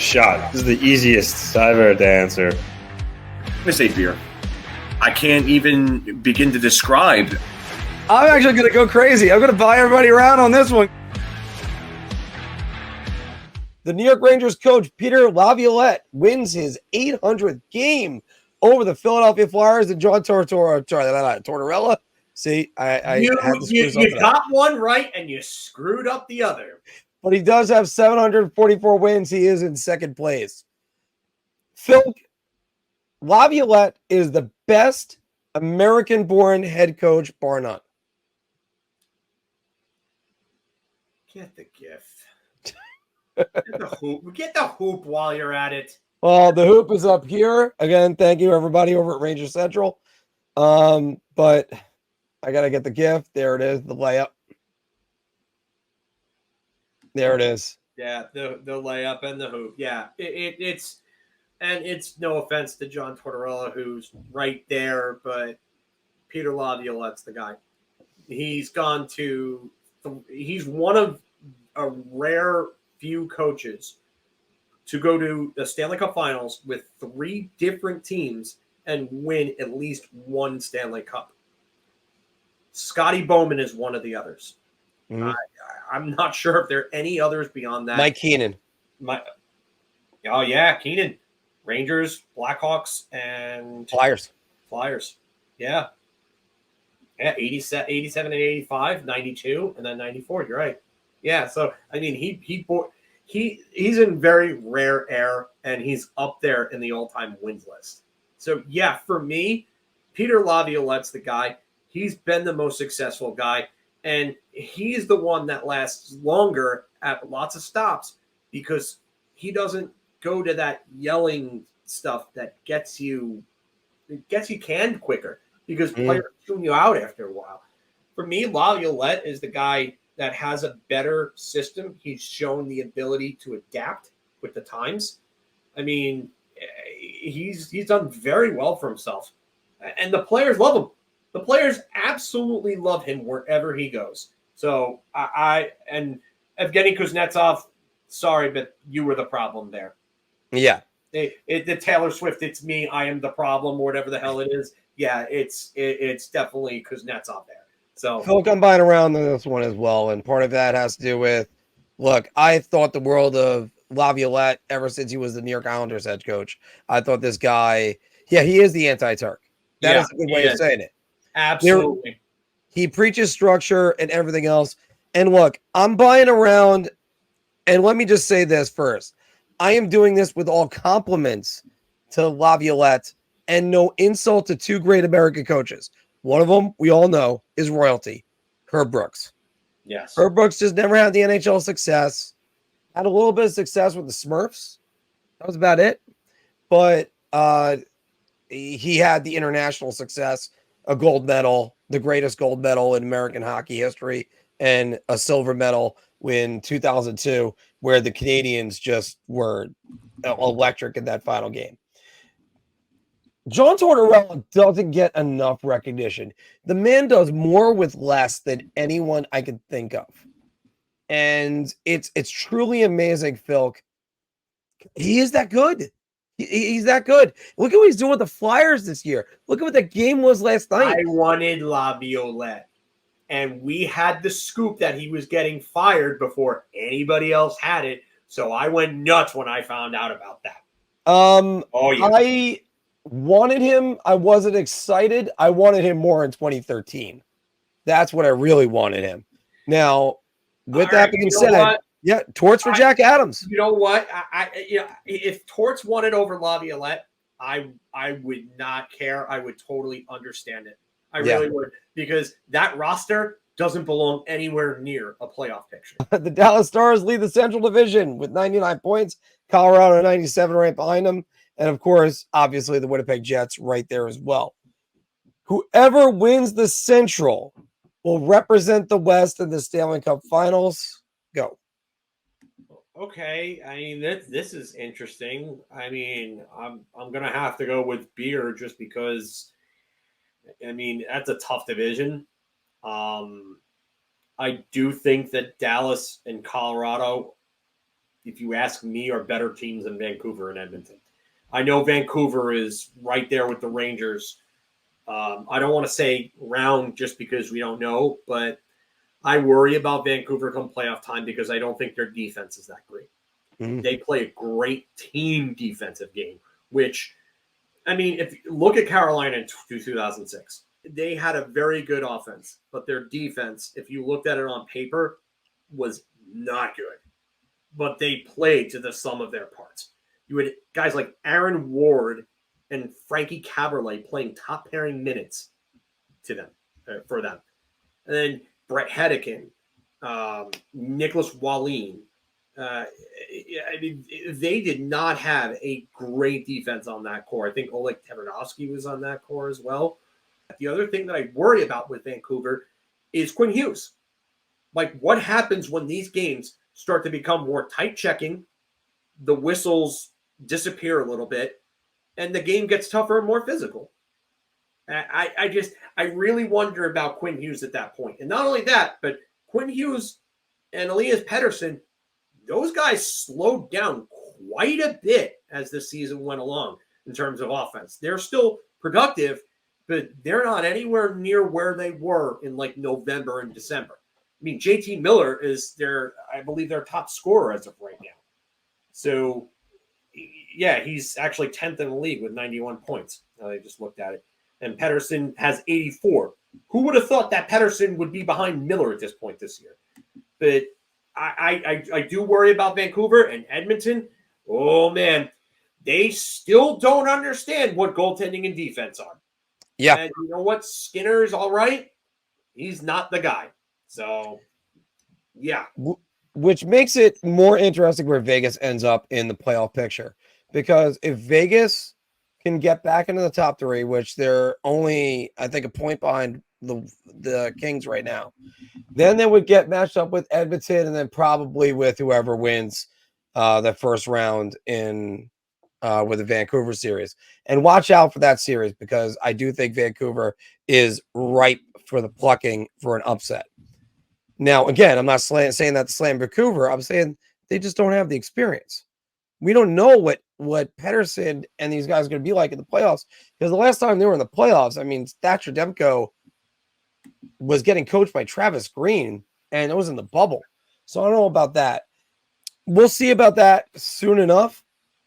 Shot. This is the easiest I've ever to answer. I'm going to say beer. I can't even begin to describe. I'm actually going to go crazy. I'm going to buy everybody around on this one. The New York Rangers coach, Peter Laviolette, wins his 800th game over the Philadelphia Flyers and John Tortorella. See, I had to screw something you got one right and you screwed up the other. But he does have 744 wins. He is in second place. Phil, Laviolette is the best American-born head coach, bar none. Get the gift. Get the hoop while you're at it. Well, the hoop is up here. Again, thank you, everybody, over at Ranger Central. But I got to get the gift. There it is, the layup. There it is. Yeah, the layup and the hoop. Yeah, it's no offense to John Tortorella, who's right there, but Peter Laviolette's the guy. He's one of a rare few coaches to go to the Stanley Cup Finals with 3 different teams and win at least one Stanley Cup. Scotty Bowman is one of the others. Mm-hmm. I'm not sure if there are any others beyond that. Mike Keenan. Oh, yeah, Keenan. Rangers, Blackhawks, and Flyers. Yeah. Yeah, 87 and 85, 92, and then 94. You're right. Yeah, so, I mean, he's in very rare air, and he's up there in the all-time wins list. So, yeah, for me, Peter Laviolette's the guy. He's been the most successful guy. And he's the one that lasts longer at lots of stops because he doesn't go to that yelling stuff that gets you canned quicker because players tune you out after a while. For me, Laviolette is the guy that has a better system. He's shown the ability to adapt with the times. I mean, he's done very well for himself. And the players love him. The players absolutely love him wherever he goes. So and Evgeny Kuznetsov, sorry, but you were the problem there. Yeah. The Taylor Swift, it's me, I am the problem, or whatever the hell it is. Yeah, it's definitely Kuznetsov there. So Phil, I'm buying around on this one as well, and part of that has to do with, look, I thought the world of Laviolette ever since he was the New York Islanders head coach. I thought this guy, yeah, he is the anti-Turk. That is a good way of saying it. Absolutely. He preaches structure and everything else. And look, I'm buying around. And let me just say this first. I am doing this with all compliments to Laviolette and no insult to 2 great American coaches. One of them, we all know, is royalty. Herb Brooks. Yes. Herb Brooks just never had the NHL success. Had a little bit of success with the Smurfs. That was about it. But he had the international success. A gold medal, the greatest gold medal in American hockey history, and a silver medal in 2002, where the Canadians just were electric in that final game. John Tortorella doesn't get enough recognition. The man does more with less than anyone I could think of. And it's truly amazing, Phil. He is that good. He's that good. Look at what he's doing with the Flyers this year. Look at what the game was last night. I wanted Laviolette, and we had the scoop that he was getting fired before anybody else had it. So I went nuts when I found out about that. I wanted him. I wasn't excited. I wanted him more in 2013. That's what I really wanted him. Now, with that being said, yeah, Torts for Jack Adams. You know what? If Torts wanted over Laviolette, I would not care. I would totally understand it. I really would, because that roster doesn't belong anywhere near a playoff picture. The Dallas Stars lead the Central Division with 99 points. Colorado 97 right behind them. And of course, obviously the Winnipeg Jets right there as well. Whoever wins the Central will represent the West in the Stanley Cup Finals. Go. Okay, I mean this is interesting. I mean, I'm gonna have to go with beer just because. I mean, that's a tough division. I do think that Dallas and Colorado, if you ask me, are better teams than Vancouver and Edmonton. I know Vancouver is right there with the Rangers. I don't want to say round just because we don't know, but I worry about Vancouver come playoff time because I don't think their defense is that great. Mhm. They play a great team defensive game, which, I mean, if you look at Carolina in 2006, they had a very good offense, but their defense, if you looked at it on paper, was not good. But they played to the sum of their parts. You had guys like Aaron Ward and Frankie Caberlet playing top pairing minutes to them for them, and then Brett Hedican, Nicholas Wallin. I mean, they did not have a great defense on that core. I think Oleg Tavernowski was on that core as well. The other thing that I worry about with Vancouver is Quinn Hughes. Like, what happens when these games start to become more tight checking, the whistles disappear a little bit, and the game gets tougher and more physical? I really wonder about Quinn Hughes at that point. And not only that, but Quinn Hughes and Elias Pettersson, those guys slowed down quite a bit as the season went along in terms of offense. They're still productive, but they're not anywhere near where they were in like November and December. I mean, JT Miller is I believe their top scorer as of right now. So, yeah, he's actually 10th in the league with 91 points. I just looked at it. And Pettersson has 84. Who would have thought that Pettersson would be behind Miller at this point this year? But I do worry about Vancouver and Edmonton. Oh, man. They still don't understand what goaltending and defense are. Yeah. And you know what? Skinner's all right. He's not the guy. So, yeah. Which makes it more interesting where Vegas ends up in the playoff picture. Because if Vegas can get back into the top three, which they're only, I think, a point behind the Kings right now, then they would get matched up with Edmonton and then probably with whoever wins the first round in with the Vancouver series. And watch out for that series because I do think Vancouver is ripe for the plucking for an upset. Now, again, I'm not saying that to slam Vancouver. I'm saying they just don't have the experience. We don't know what Pettersson and these guys are going to be like in the playoffs because the last time they were in the playoffs, I mean, Thatcher Demko was getting coached by Travis Green, and it was in the bubble. So I don't know about that. We'll see about that soon enough.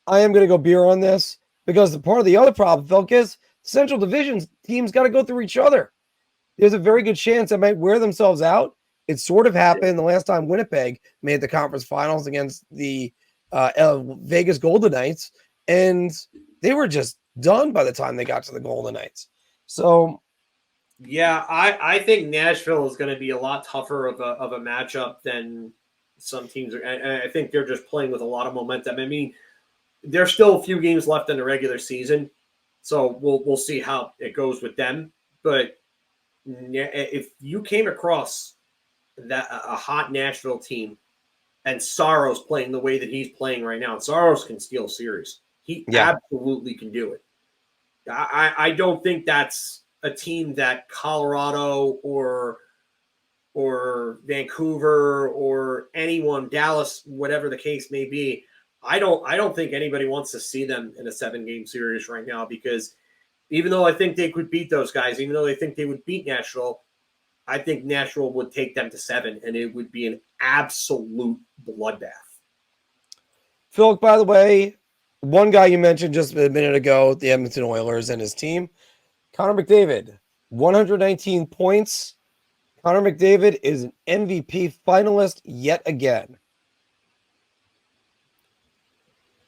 I am going to go beer on this because the part of the other problem, Phil, is Central Division teams got to go through each other. There's a very good chance they might wear themselves out. It sort of happened the last time Winnipeg made the conference finals against the Vegas Golden Knights, and they were just done by the time they got to the Golden Knights. So, yeah, I think Nashville is going to be a lot tougher of a matchup than some teams are. I think they're just playing with a lot of momentum. I mean, there's still a few games left in the regular season, so we'll see how it goes with them. But if you came across a hot Nashville team and Saros playing the way that he's playing right now, and Saros can steal series. He absolutely can do it. I don't think that's a team that Colorado or Vancouver or anyone, Dallas, whatever the case may be. I don't think anybody wants to see them in a 7-game series right now because even though I think they could beat those guys, even though they think they would beat Nashville, I think Nashville would take them to 7, and it would be an absolute bloodbath. Phil, by the way, one guy you mentioned just a minute ago, the Edmonton Oilers and his team, Connor McDavid, 119 points. Connor McDavid is an MVP finalist yet again.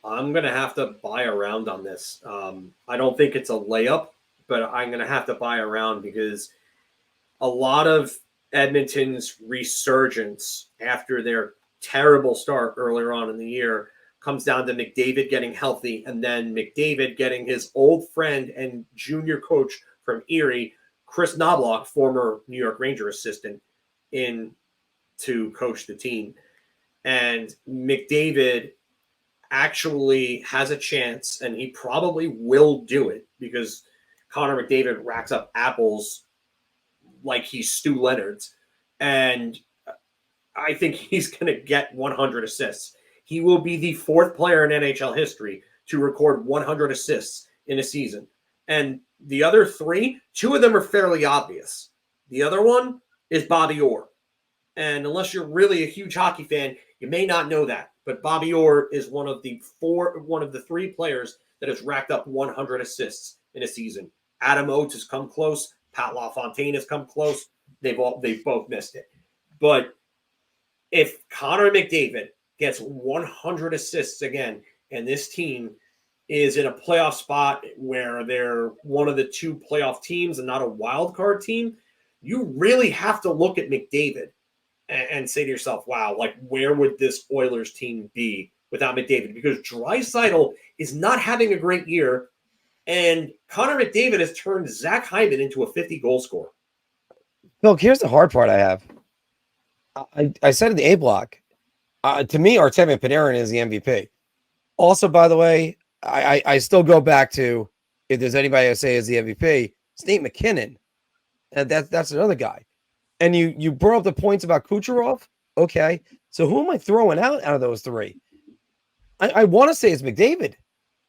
I'm going to have to buy around on this. I don't think it's a layup, but I'm going to have to buy around because a lot of Edmonton's resurgence after their terrible start earlier on in the year comes down to McDavid getting healthy and then McDavid getting his old friend and junior coach from Erie, Chris Knobloch, former New York Ranger assistant, in to coach the team. And McDavid actually has a chance, and he probably will do it because Connor McDavid racks up apples like he's Stu Leonard's. And I think he's going to get 100 assists. He will be the 4th player in NHL history to record 100 assists in a season. And the other 3, 2 of them are fairly obvious. The other one is Bobby Orr. And unless you're really a huge hockey fan, you may not know that. But Bobby Orr is one of the 3 players that has racked up 100 assists in a season. Adam Oates has come close. Pat LaFontaine has come close. They've both missed it. But if Connor McDavid gets 100 assists again, and this team is in a playoff spot where they're one of the 2 playoff teams and not a wild card team, you really have to look at McDavid and say to yourself, wow, like where would this Oilers team be without McDavid? Because Draisaitl is not having a great year, and Connor McDavid has turned Zach Hyman into a 50-goal scorer. Look, here's the hard part I have. I said in the A block, to me, Artemi Panarin is the MVP. Also, by the way, I still go back to, if there's anybody I say is the MVP, it's Nate McKinnon. And that's another guy. And you brought up the points about Kucherov. Okay. So who am I throwing out of those 3? I want to say it's McDavid.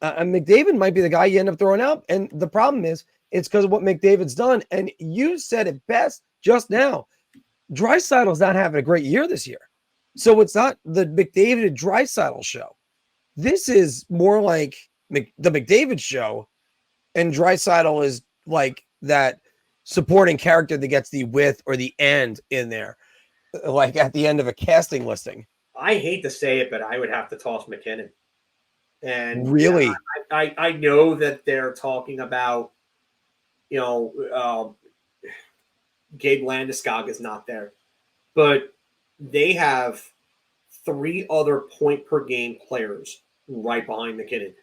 And McDavid might be the guy you end up throwing out. And the problem is, it's because of what McDavid's done. And you said it best just now. Draisaitl's not having a great year this year. So it's not the McDavid and Draisaitl show. This is more like the McDavid show. And Draisaitl is like that supporting character that gets the with or the and in there, like at the end of a casting listing. I hate to say it, but I would have to toss McKinnon. And really, I know that they're talking about, Gabe Landeskog is not there, but they have 3 other point per game players right behind McKinnon.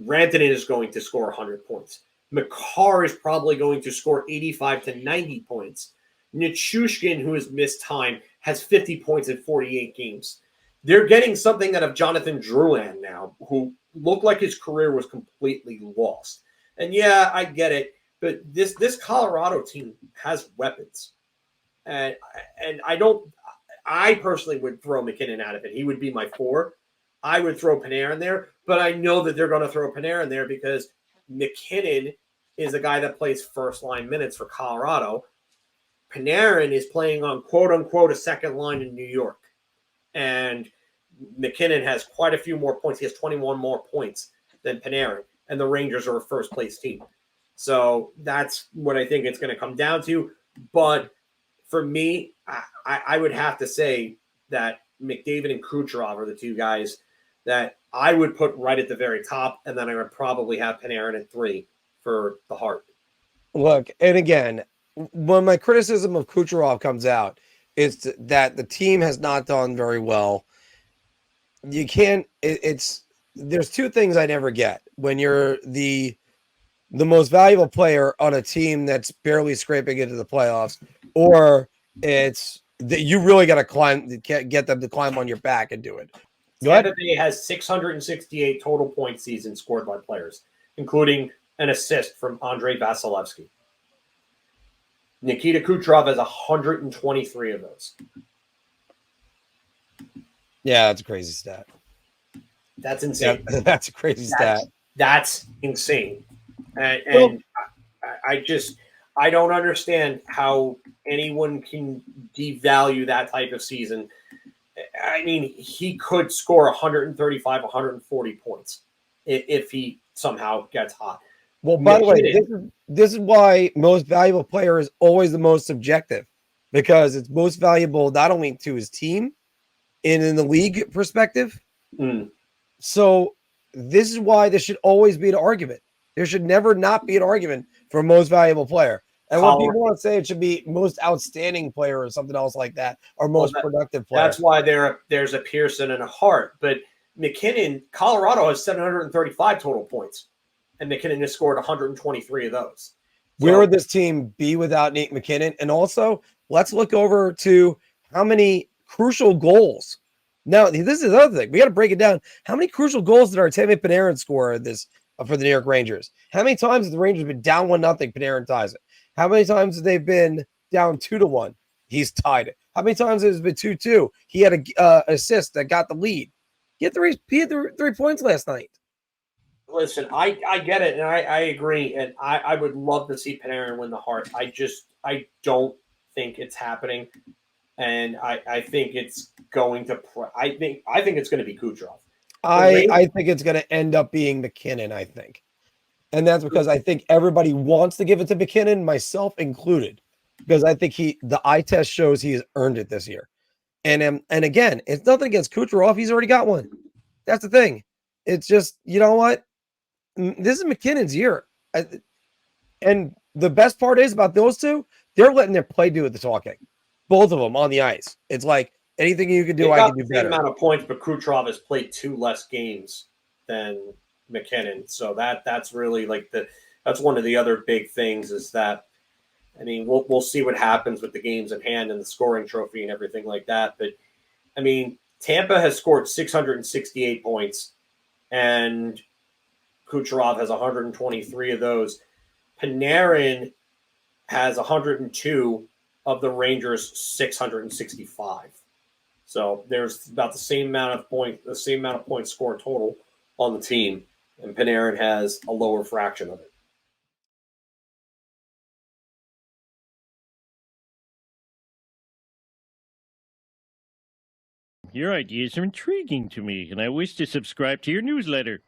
Rantanen is going to score 100 points. Makar is probably going to score 85 to 90 points. Nichushkin, who has missed time, has 50 points in 48 games. They're getting something out of Jonathan Drouin now, who looked like his career was completely lost. And yeah, I get it, but this Colorado team has weapons. And I personally would throw McKinnon out of it. He would be my 4. I would throw Panarin there, but I know that they're going to throw Panarin there because McKinnon is a guy that plays first-line minutes for Colorado. Panarin is playing on quote-unquote a second line in New York. And McKinnon has quite a few more points. He has 21 more points than Panarin. And the Rangers are a first-place team. So that's what I think it's going to come down to. But for me, I would have to say that McDavid and Kucherov are the 2 guys that I would put right at the very top, and then I would probably have Panarin at 3 for the Hart. Look, and again, when my criticism of Kucherov comes out, it's that the team has not done very well. You can't. There's 2 things I never get when you're the most valuable player on a team that's barely scraping into the playoffs, or it's that you really got to get them to climb on your back and do it. Tampa Bay has 668 total point seasons scored by players, including an assist from Andrei Vasilevsky. Nikita Kucherov has 123 of those. Yeah, that's a crazy stat. That's insane. Yeah, that's a crazy stat. That's insane. And I don't understand how anyone can devalue that type of season. I mean, he could score 135, 140 points if he somehow gets hot. Well, by the way, this is why most valuable player is always the most subjective, because it's most valuable not only to his team and in the league perspective. So this is why there should always be an argument. There should never not be an argument for most valuable player. And when people want to say it should be most outstanding player or something else like that, or most productive player. That's why there's a Pearson and a Hart. But McKinnon, Colorado has 735 total points, and McKinnon has scored 123 of those. Where would this team be without Nate McKinnon? And also, let's look over to how many crucial goals. Now, this is the other thing. We got to break it down. How many crucial goals did Artemi Panarin score for the New York Rangers? How many times have the Rangers been down 1-0? Panarin ties it. How many times have they been down 2-1? He's tied it. How many times has it been 2-2? He had a assist that got the lead. He had 3 points last night. Listen, I get it, and I agree, and I would love to see Panarin win the Hart. I don't think it's happening, and I think it's going to. I think it's going to be Kucherov. I think it's going to end up being McKinnon. I think, and that's because I think everybody wants to give it to McKinnon, myself included, because I think the eye test shows he has earned it this year. And again, it's nothing against Kucherov. He's already got one. That's the thing. It's just, you know what? This is McKinnon's year. And the best part is about those two, they're letting their play do the talking. Both of them on the ice. It's like anything you can do, I can do better. Same amount of points, but Kucherov has played 2 less games than McKinnon. So that's really like that's one of the other big things is that, I mean, we'll see what happens with the games at hand and the scoring trophy and everything like that. But, I mean, Tampa has scored 668 points, and Kucherov has 123 of those. Panarin has 102 of the Rangers' 665. So there's about the same amount of points scored total on the team, and Panarin has a lower fraction of it. Your ideas are intriguing to me, and I wish to subscribe to your newsletter.